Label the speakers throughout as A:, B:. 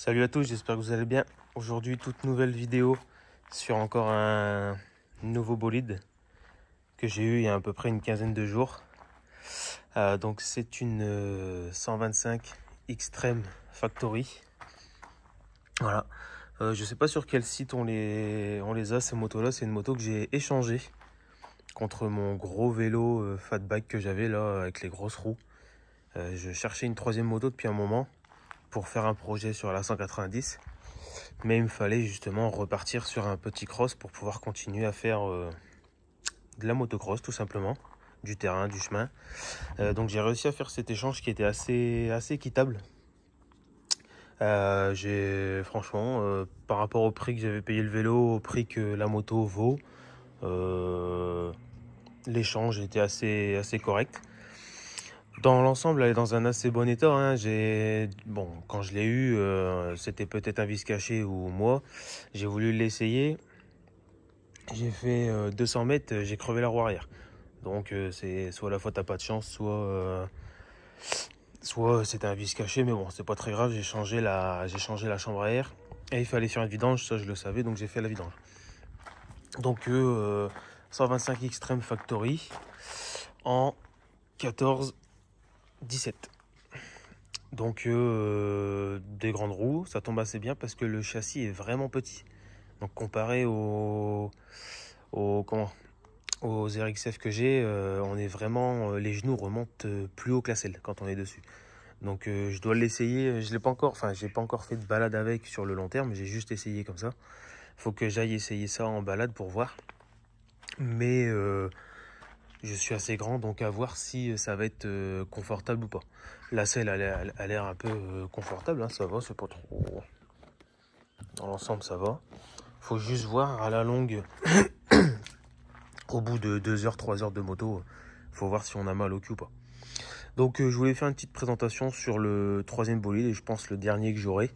A: Salut à tous, j'espère que vous allez bien. Aujourd'hui, toute nouvelle vidéo sur encore un nouveau bolide que j'ai eu il y a à peu près une quinzaine de jours. Donc c'est une 125 Extreme Factory. Voilà. Je sais pas sur quel site on les a ces motos-là. C'est une moto que j'ai échangée contre mon gros vélo fatback que j'avais là avec les grosses roues. Je cherchais une troisième moto depuis un moment pour faire un projet sur la 190. Mais il me fallait justement repartir sur un petit cross pour pouvoir continuer à faire de la motocross tout simplement, du terrain, du chemin. Donc j'ai réussi à faire cet échange qui était assez équitable. Franchement, par rapport au prix que j'avais payé le vélo, au prix que la moto vaut, l'échange était assez correct. Dans l'ensemble, elle est dans un assez bon état. Hein. Bon, quand je l'ai eu, c'était peut-être un vis caché ou moi. J'ai voulu l'essayer. J'ai fait 200 mètres, j'ai crevé la roue arrière. Donc c'est soit la fois t'as pas de chance, soit c'était un vis caché. Mais bon, c'est pas très grave. J'ai changé la chambre à air et il fallait faire une vidange. Ça, je le savais, donc j'ai fait la vidange. Donc 125 Extreme Factory en 14-17. Donc des grandes roues, ça tombe assez bien parce que le châssis est vraiment petit. Donc comparé aux RXF que j'ai, on est vraiment les genoux remontent plus haut que la selle quand on est dessus. Donc je dois l'essayer. Je l'ai pas encore, enfin j'ai pas encore fait de balade avec sur le long terme. J'ai juste essayé comme ça. Faut que j'aille essayer ça en balade pour voir. Mais je suis assez grand, donc à voir si ça va être confortable ou pas. La selle a l'air un peu confortable, hein, ça va, c'est pas trop. Dans l'ensemble, ça va. Faut juste voir à la longue, au bout de 2 heures, 3 heures de moto, faut voir si on a mal au cul ou pas. Donc je voulais faire une petite présentation sur le troisième bolide et je pense le dernier que j'aurai.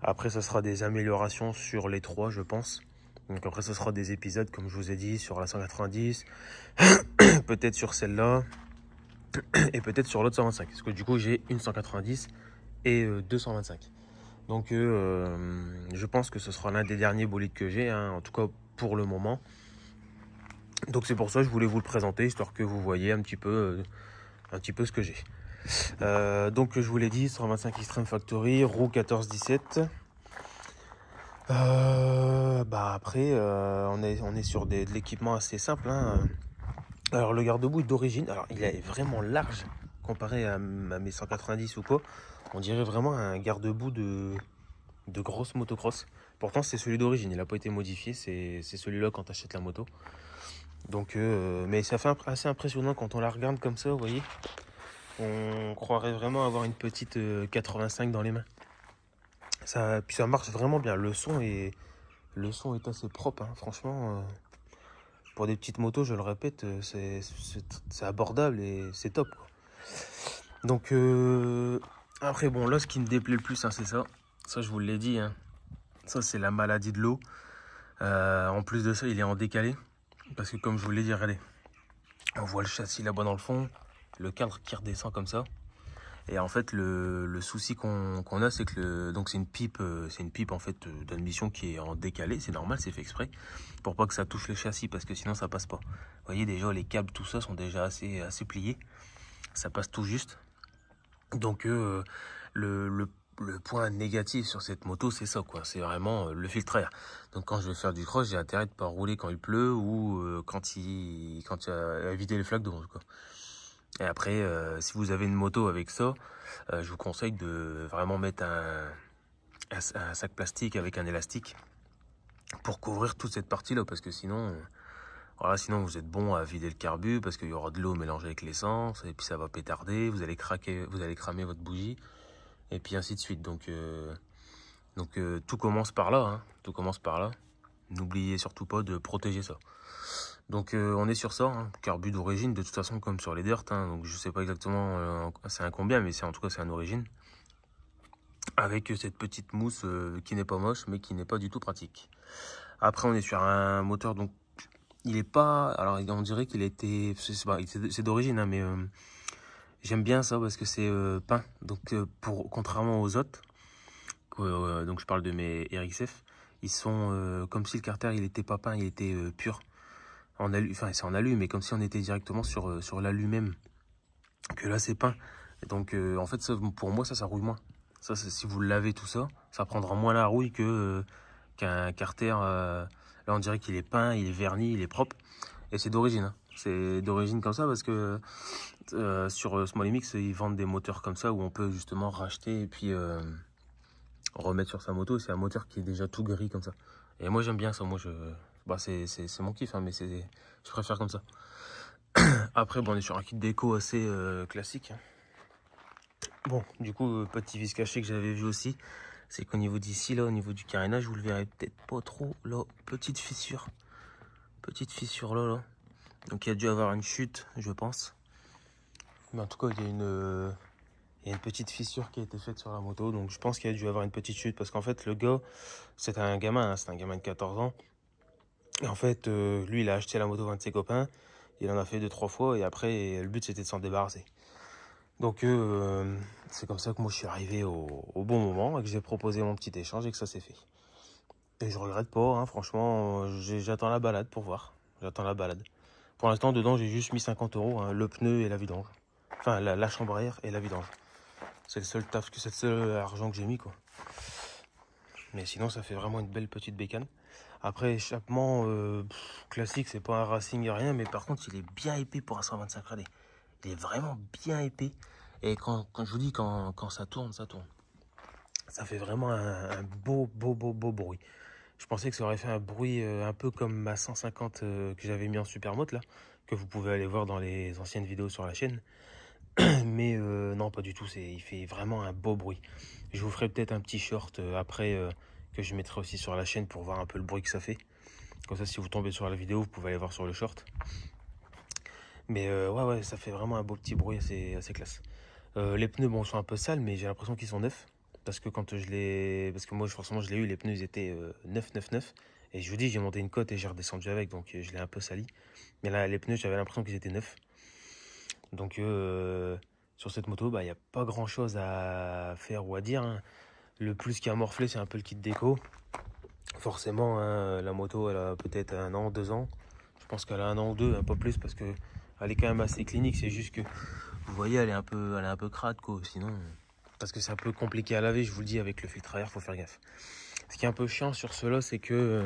A: Après, ça sera des améliorations sur les trois, je pense. Donc après, ce sera des épisodes, comme je vous ai dit, sur la 190, peut-être sur celle-là, et peut-être sur l'autre 125. Parce que du coup, j'ai une 190 et 225. Donc je pense que ce sera l'un des derniers bolides que j'ai, hein, en tout cas pour le moment. Donc c'est pour ça que je voulais vous le présenter, histoire que vous voyez un petit peu ce que j'ai. Donc je vous l'ai dit, 125 Extreme Factory, roue 14-17. Après, on est sur de l'équipement assez simple. Hein. Alors le garde-boue est d'origine, alors il est vraiment large comparé à mes 190 ou quoi. On dirait vraiment un garde-boue de grosse motocross. Pourtant c'est celui d'origine, il n'a pas été modifié, c'est celui-là quand tu achètes la moto. Donc, mais ça fait assez impressionnant quand on la regarde comme ça, vous voyez. On croirait vraiment avoir une petite 85 dans les mains. Puis ça marche vraiment bien. Le son est assez propre, hein. Franchement. Pour des petites motos, je le répète, c'est abordable et c'est top, quoi. Donc après bon, là ce qui me déplaît le plus, hein, c'est ça. Ça je vous l'ai dit, hein. Ça c'est la maladie de l'eau. En plus de ça, il est en décalé. Parce que comme je vous l'ai dit, regardez. On voit le châssis là-bas dans le fond. Le cadre qui redescend comme ça. Et en fait, le souci qu'on a, c'est que donc c'est une pipe en fait d'admission qui est en décalé. C'est normal, c'est fait exprès pour pas que ça touche le châssis parce que sinon ça passe pas. Vous voyez déjà les câbles, tout ça sont déjà assez pliés. Ça passe tout juste. Donc le point négatif sur cette moto, c'est ça quoi. C'est vraiment le filtre air. Donc quand je vais faire du cross, j'ai intérêt de pas rouler quand il pleut ou quand il y a à vider les flaques d'eau quoi. Et après, si vous avez une moto avec ça, je vous conseille de vraiment mettre un sac plastique avec un élastique pour couvrir toute cette partie-là, parce que sinon, voilà, sinon vous êtes bon à vider le carbu, parce qu'il y aura de l'eau mélangée avec l'essence, et puis ça va pétarder, vous allez cramer votre bougie, et puis ainsi de suite. Donc tout commence par là, hein, tout commence par là. N'oubliez surtout pas de protéger ça. Donc on est sur ça, hein, carbu d'origine, de toute façon comme sur les dirt, hein, donc je sais pas exactement c'est un combien, mais en tout cas c'est un origine. Avec cette petite mousse qui n'est pas moche, mais qui n'est pas du tout pratique. Après on est sur un moteur, donc il est pas, alors on dirait qu'il était, c'est d'origine, hein, mais j'aime bien ça parce que c'est peint, donc contrairement aux autres, donc je parle de mes RXF, ils sont comme si le carter il était pas peint, il était pur. En alu, enfin c'est en alu, mais comme si on était directement sur l'alu même. Que là c'est peint. Et donc en fait ça, pour moi ça rouille moins. Ça, si vous le lavez tout ça, ça prendra moins la rouille qu'un carter. Là on dirait qu'il est peint, il est verni, il est propre. Et c'est d'origine. Hein. C'est d'origine comme ça parce que sur Small MX ils vendent des moteurs comme ça où on peut justement racheter et puis remettre sur sa moto. C'est un moteur qui est déjà tout gris comme ça. Et moi j'aime bien ça. Moi c'est mon kiff, hein, mais je préfère comme ça. Après bon, on est sur un kit déco assez classique. Hein. Bon, du coup, petit vis caché que j'avais vu aussi, c'est qu'au niveau d'ici, là, au niveau du carénage, vous le verrez peut-être pas trop, là, petite fissure là, là. Donc il y a dû avoir une chute, je pense. Mais en tout cas, il y a une petite fissure qui a été faite sur la moto, donc je pense qu'il y a dû avoir une petite chute, parce qu'en fait, le gars, c'est un gamin, hein, c'est un gamin de 14 ans. Et en fait, lui, il a acheté la moto à un de ses copains, il en a fait 2-3 fois, et après, le but, c'était de s'en débarrasser. Donc c'est comme ça que moi je suis arrivé au bon moment et que j'ai proposé mon petit échange et que ça s'est fait. Et je regrette pas, hein, franchement, j'attends la balade pour voir. J'attends la balade. Pour l'instant, dedans, j'ai juste mis 50 €, hein, le pneu et la vidange. Enfin, la chambre à air et la vidange. C'est le seul taf, c'est le seul argent que j'ai mis, quoi. Mais sinon, ça fait vraiment une belle petite bécane. Après, échappement classique, c'est pas un racing, rien, mais par contre, il est bien épais pour un 125 rd. Il est vraiment bien épais. Et quand je vous dis, quand ça tourne, ça tourne. Ça fait vraiment un beau bruit. Je pensais que ça aurait fait un bruit un peu comme ma 150 que j'avais mis en supermoto, là, que vous pouvez aller voir dans les anciennes vidéos sur la chaîne. Mais non, pas du tout. Il fait vraiment un beau bruit. Je vous ferai peut-être un petit short après que je mettrai aussi sur la chaîne pour voir un peu le bruit que ça fait. Comme ça, si vous tombez sur la vidéo, vous pouvez aller voir sur le short. Mais ouais, ça fait vraiment un beau petit bruit assez classe. Les pneus, bon, sont un peu sales, mais j'ai l'impression qu'ils sont neufs. Parce que parce que moi, forcément, je l'ai eu, les pneus, ils étaient neufs. Et je vous dis, j'ai monté une côte et j'ai redescendu avec, donc je l'ai un peu sali. Mais là, les pneus, j'avais l'impression qu'ils étaient neufs. Donc, sur cette moto, bah, il n'y a pas grand-chose à faire ou à dire. Hein. Le plus qui a morflé, c'est un peu le kit déco. Forcément, hein, la moto, elle a peut-être 1 an, 2 ans. Je pense qu'elle a 1 an ou 2, un peu plus, parce que elle est quand même assez clinique. C'est juste que, vous voyez, elle est un peu crade, quoi. Sinon, parce que c'est un peu compliqué à laver, je vous le dis, avec le filtre à air, faut faire gaffe. Ce qui est un peu chiant sur cela, c'est que,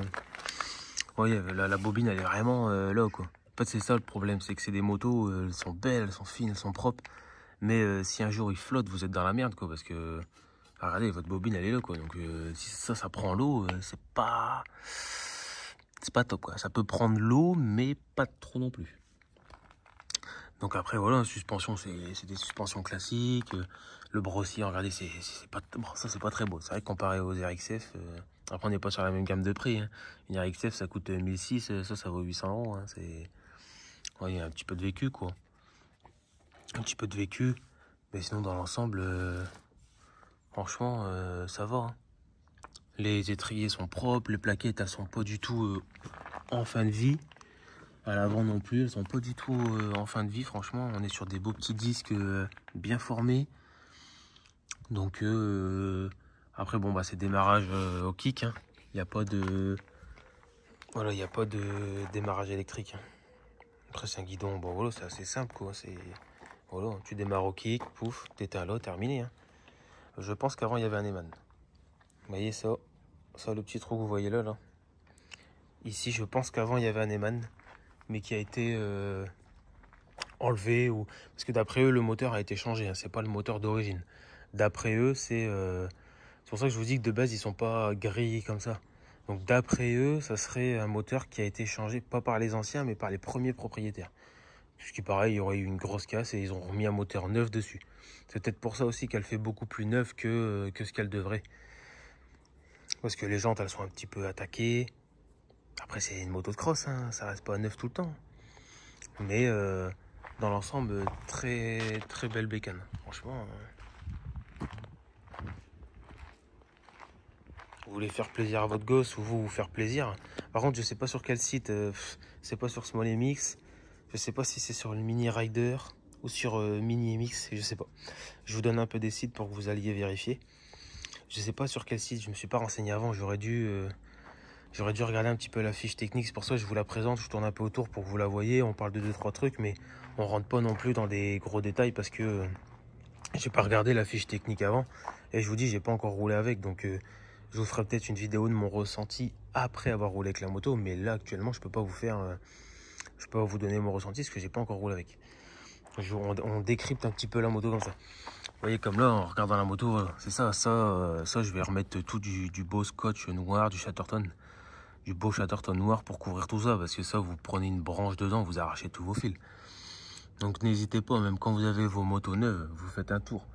A: voyez, la bobine, elle est vraiment là, quoi. En fait, c'est ça le problème, c'est que c'est des motos, elles sont belles, elles sont fines, elles sont propres. Mais si un jour il flotte, vous êtes dans la merde, quoi, parce que, regardez, votre bobine, elle est là, quoi. Donc, si ça prend l'eau, c'est pas top, quoi. Ça peut prendre l'eau, mais pas trop non plus. Donc après, voilà, suspension, c'est des suspensions classiques. Le brossier, regardez, c'est pas, bon, ça, c'est pas très beau. C'est vrai que comparé aux RXF, après, on n'est pas sur la même gamme de prix. Hein. Une RXF, ça coûte 1006, ça vaut 800 €. Hein. Ouais, il y a un petit peu de vécu, quoi. Un petit peu de vécu. Mais sinon, dans l'ensemble, franchement, ça va. Hein. Les étriers sont propres, les plaquettes, elles sont pas du tout en fin de vie. À l'avant non plus, elles sont pas du tout en fin de vie. Franchement, on est sur des beaux petits disques bien formés. Donc, après, bon, bah, c'est démarrage au kick. Hein. Il n'y a pas de... Voilà, il n'y a pas de démarrage électrique. Hein. Après, c'est un guidon. Bon, voilà, c'est assez simple, quoi. Voilà, tu démarres au kick, pouf, t'éteins là, terminé. Hein. Je pense qu'avant, il y avait un Eman. Vous voyez ça, le petit trou que vous voyez là, là. Ici, je pense qu'avant, il y avait un Eman, mais qui a été enlevé. Parce que d'après eux, le moteur a été changé. Hein. C'est pas le moteur d'origine. D'après eux, c'est pour ça que je vous dis que de base, ils sont pas gris comme ça. Donc d'après eux, ça serait un moteur qui a été changé, pas par les anciens, mais par les premiers propriétaires. Ce qui paraît, il y aurait eu une grosse casse et ils ont remis un moteur neuf dessus. C'est peut-être pour ça aussi qu'elle fait beaucoup plus neuve que ce qu'elle devrait. Parce que les jantes, elles sont un petit peu attaquées. Après, c'est une moto de cross, hein, ça reste pas neuf tout le temps. Mais dans l'ensemble, très très belle bécane. Franchement, vous voulez faire plaisir à votre gosse ou vous faire plaisir. Par contre, je sais pas sur quel site, c'est pas sur Small MX. Je sais pas si c'est sur le Mini Rider ou sur Mini MX, je sais pas. Je vous donne un peu des sites pour que vous alliez vérifier. Je sais pas sur quel site, je me suis pas renseigné avant, j'aurais dû regarder un petit peu la fiche technique, c'est pour ça que je vous la présente, je tourne un peu autour pour que vous la voyez, on parle de 2-3 trucs, mais on rentre pas non plus dans des gros détails parce que j'ai pas regardé la fiche technique avant, et je vous dis, j'ai pas encore roulé avec, donc je vous ferai peut-être une vidéo de mon ressenti après avoir roulé avec la moto, mais là actuellement je peux pas vous faire, je peux pas vous donner mon ressenti parce que j'ai pas encore roulé avec. On décrypte un petit peu la moto comme ça. Vous voyez, comme là, en regardant la moto, c'est ça, je vais remettre tout du beau scotch noir, du Chatterton, du beau Chatterton noir pour couvrir tout ça, parce que ça, vous prenez une branche dedans, vous arrachez tous vos fils. Donc n'hésitez pas, même quand vous avez vos motos neuves, vous faites un tour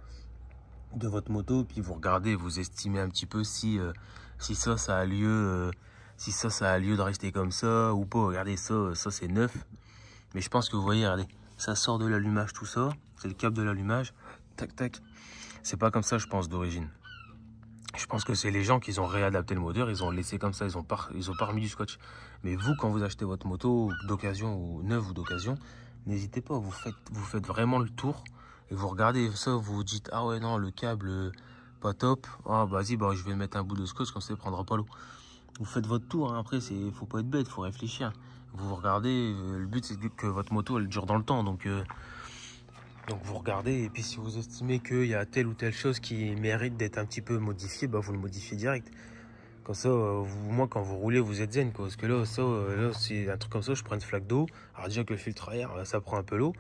A: de votre moto, puis vous regardez, vous estimez un petit peu si ça a lieu, si ça a lieu de rester comme ça ou pas. Regardez, ça c'est neuf, mais je pense que vous voyez, regardez, ça sort de l'allumage tout ça, c'est le câble de l'allumage, tac tac. C'est pas comme ça, je pense, d'origine. Je pense que c'est les gens qui ont réadapté le moteur, ils ont laissé comme ça, ils ont pas remis du scotch. Mais vous, quand vous achetez votre moto d'occasion ou neuve ou d'occasion, n'hésitez pas, vous faites vraiment le tour et vous regardez ça, vous vous dites ah ouais non, le câble pas top, ah vas-y, bah je vais mettre un bout de scotch comme ça il prendra pas l'eau. Vous faites votre tour, hein. Après faut pas être bête, faut réfléchir. Vous regardez, le but c'est que votre moto elle dure dans le temps, donc vous regardez, et puis si vous estimez qu'il y a telle ou telle chose qui mérite d'être un petit peu modifiée, bah vous le modifiez direct. Comme ça, moi quand vous roulez, vous êtes zen, quoi. Parce que là, là c'est un truc comme ça, je prends une flaque d'eau. Alors déjà que le filtre à air, ça prend un peu l'eau.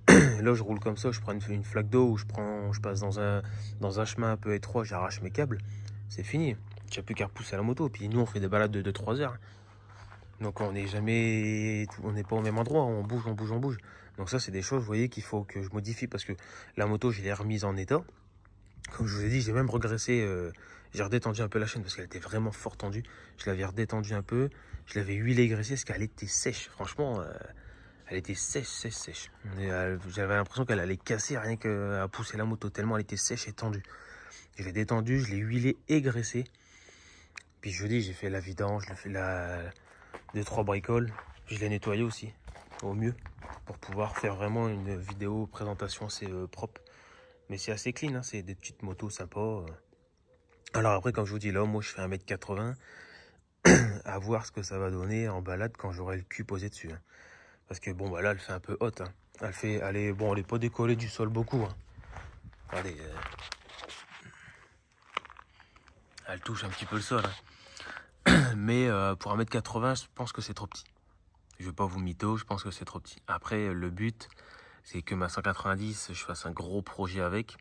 A: Là, je roule comme ça, je prends une flaque d'eau, ou je passe dans un chemin un peu étroit, j'arrache mes câbles. C'est fini. J'ai plus qu'à repousser la moto. Puis nous, on fait des balades de 3 heures. Donc on n'est pas au même endroit, on bouge, on bouge, on bouge. Donc ça, c'est des choses, vous voyez, qu'il faut que je modifie parce que la moto, je l'ai remise en état. Comme je vous ai dit, j'ai même regressé, j'ai redétendu un peu la chaîne parce qu'elle était vraiment fort tendue. Je l'avais redétendue un peu, je l'avais huilé graissée parce qu'elle était sèche. Franchement, elle était sèche, sèche, sèche. J'avais l'impression qu'elle allait casser rien qu'à pousser la moto, tellement elle était sèche et tendue. Je l'ai détendue, je l'ai huilée et graissée. Puis je vous dis, j'ai fait la vidange, j'ai fait deux, trois bricoles. Je l'ai nettoyé aussi, au mieux, pour pouvoir faire vraiment une vidéo présentation assez propre. Mais c'est assez clean, hein, c'est des petites motos sympas. Alors après, comme je vous dis, là, moi, je fais 1m80. À voir ce que ça va donner en balade quand j'aurai le cul posé dessus. Hein. Parce que, bon, bah là, elle fait un peu haute. Hein. Elle est pas décollée du sol beaucoup. Hein. Regardez, elle touche un petit peu le sol. Hein. Mais pour 1m80, je pense que c'est trop petit. Je vais pas vous mytho, je pense que c'est trop petit. Après, le but, c'est que ma 190, je fasse un gros projet avec.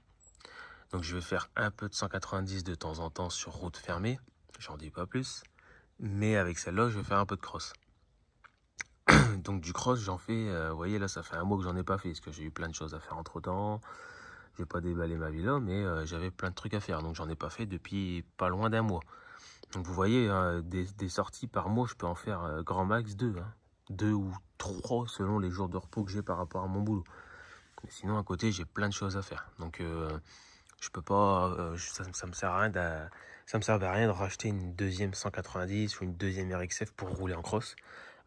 A: Donc je vais faire un peu de 190 de temps en temps sur route fermée. J'en dis pas plus. Mais avec celle-là, je vais faire un peu de cross. Donc du cross, j'en fais, vous voyez là, ça fait un mois que j'en ai pas fait. Parce que j'ai eu plein de choses à faire entre temps. J'ai pas déballé ma villa, mais j'avais plein de trucs à faire. Donc j'en ai pas fait depuis pas loin d'un mois. Donc vous voyez, des sorties par mois, je peux en faire grand max 2. Hein. 2 ou 3 selon les jours de repos que j'ai par rapport à mon boulot. Mais sinon, à côté, j'ai plein de choses à faire. Donc je peux pas, ça me sert à rien ça me servait à rien de racheter une deuxième 190 ou une deuxième RXF pour rouler en cross.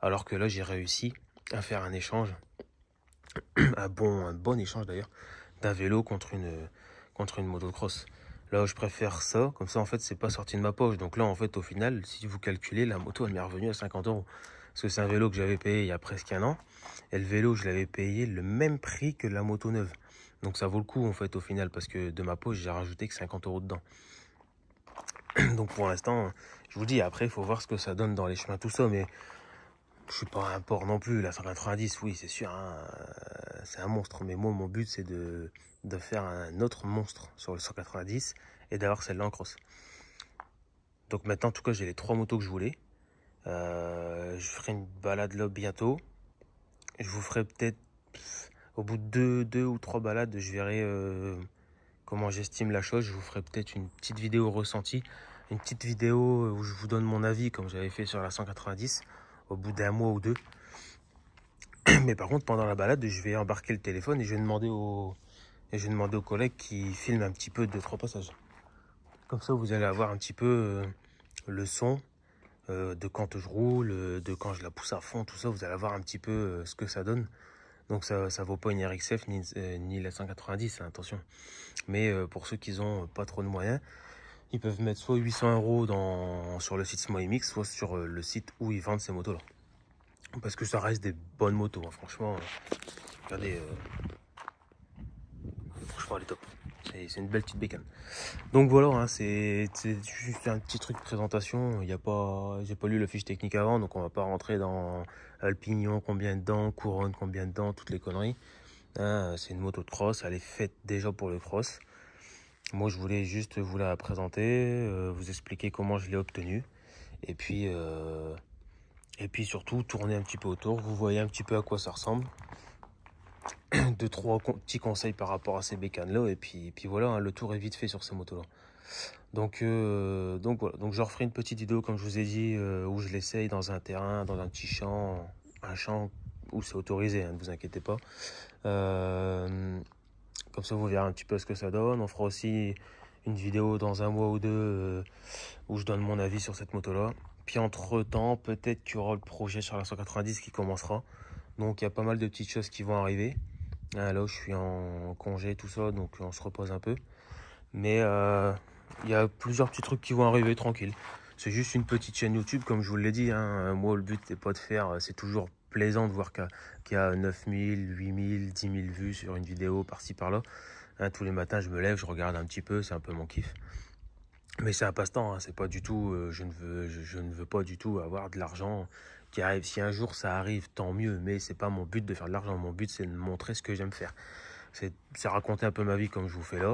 A: Alors que là, j'ai réussi à faire un échange, un bon échange d'ailleurs, d'un vélo contre une moto de cross. Là, je préfère ça, comme ça, en fait, c'est pas sorti de ma poche. Donc là, en fait, au final, si vous calculez, la moto, elle m'est revenue à 50 €. Parce que c'est un vélo que j'avais payé il y a presque un an. Et le vélo, je l'avais payé le même prix que la moto neuve. Donc ça vaut le coup, en fait, au final, parce que de ma poche, j'ai rajouté que 50 € dedans. Donc pour l'instant, je vous dis, après, il faut voir ce que ça donne dans les chemins, tout ça, mais je suis pas un porc non plus. La 190, oui, c'est sûr, hein, c'est un monstre. Mais moi, mon but, c'est de faire un autre monstre sur le 190 et d'avoir celle-là en cross. Donc maintenant, en tout cas, j'ai les 3 motos que je voulais. Je ferai une balade là bientôt. Je vous ferai peut-être, au bout de 2 ou 3 balades, je verrai comment j'estime la chose. Je vous ferai peut-être une petite vidéo ressentie. Une petite vidéo où je vous donne mon avis, comme j'avais fait sur la 190, au bout d'un mois ou deux. Mais par contre, pendant la balade, je vais embarquer le téléphone et je vais demander aux collègues qui filment un petit peu 2-3 passages. Comme ça, vous allez avoir un petit peu le son de quand je roule, de quand je la pousse à fond, tout ça. Vous allez avoir un petit peu ce que ça donne. Donc ça vaut pas une RXF ni la 190, hein, attention. Mais pour ceux qui ont pas trop de moyens, Ils peuvent mettre soit 800 € sur le site SmoyMX, soit sur le site où ils vendent ces motos-là. Parce que ça reste des bonnes motos, hein. Franchement, regardez, franchement, elle est top. C'est une belle petite bécane. Donc voilà, hein, c'est juste un petit truc de présentation. J'ai pas lu la fiche technique avant, donc on va pas rentrer dans Alpignon, combien de dents, couronne, combien de dents, toutes les conneries. Hein, c'est une moto de cross, elle est faite déjà pour le cross. Moi, je voulais juste vous la présenter, vous expliquer comment je l'ai obtenue. Et puis surtout, tourner un petit peu autour. Vous voyez un petit peu à quoi ça ressemble. Deux, trois petits conseils par rapport à ces bécanes-là. Et puis voilà, hein, le tour est vite fait sur ces motos-là. Donc voilà. Donc je referai une petite vidéo, comme je vous ai dit, où je l'essaye dans un terrain, dans un petit champ. Un champ où c'est autorisé, hein, ne vous inquiétez pas. Comme ça, vous verrez un petit peu ce que ça donne. On fera aussi une vidéo dans un mois ou deux où je donne mon avis sur cette moto-là. Puis entre-temps, peut-être qu'il y aura le projet sur la 190 qui commencera. Donc il y a pas mal de petites choses qui vont arriver. Là où je suis en congé, tout ça, donc on se repose un peu. Mais il y a plusieurs petits trucs qui vont arriver tranquille. C'est juste une petite chaîne YouTube, comme je vous l'ai dit, hein. Moi, le but n'est pas de faire... C'est toujours plaisant de voir qu'il y a 9000, 8000, 10 000 vues sur une vidéo par-ci par-là. Hein, tous les matins, je me lève, je regarde un petit peu, c'est un peu mon kiff. Mais c'est un passe-temps, hein, c'est pas du tout... je ne veux pas du tout avoir de l'argent qui arrive. Si un jour ça arrive, tant mieux, mais c'est pas mon but de faire de l'argent. Mon but, c'est de montrer ce que j'aime faire. C'est raconter un peu ma vie comme je vous fais là.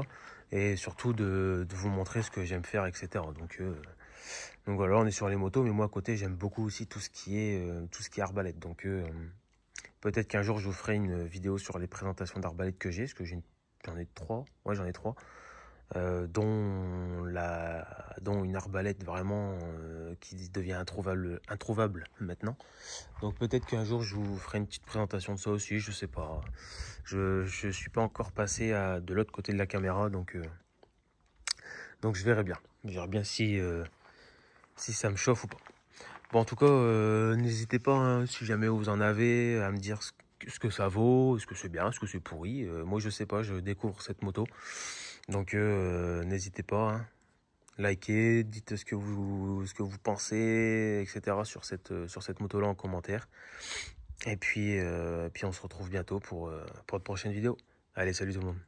A: Et surtout de vous montrer ce que j'aime faire, etc. Donc voilà, on est sur les motos, mais moi à côté j'aime beaucoup aussi tout ce qui est arbalète. Donc peut-être qu'un jour je vous ferai une vidéo sur les présentations d'arbalète que j'ai, parce que j'en ai trois. Ouais, j'en ai trois. Dont une arbalète vraiment qui devient introuvable maintenant. Donc peut-être qu'un jour je vous ferai une petite présentation de ça aussi, je sais pas. Je suis pas encore passé de l'autre côté de la caméra, donc je verrai bien. Je verrai bien si ça me chauffe ou pas. Bon, en tout cas, n'hésitez pas, hein, si jamais vous en avez, à me dire ce que ça vaut, est-ce que c'est bien, est-ce que c'est pourri. Moi, je sais pas, je découvre cette moto. Donc, n'hésitez pas, hein. Likez, dites ce que vous pensez, etc. sur cette moto-là en commentaire. Et puis on se retrouve bientôt pour de prochaines vidéos. Allez, salut tout le monde.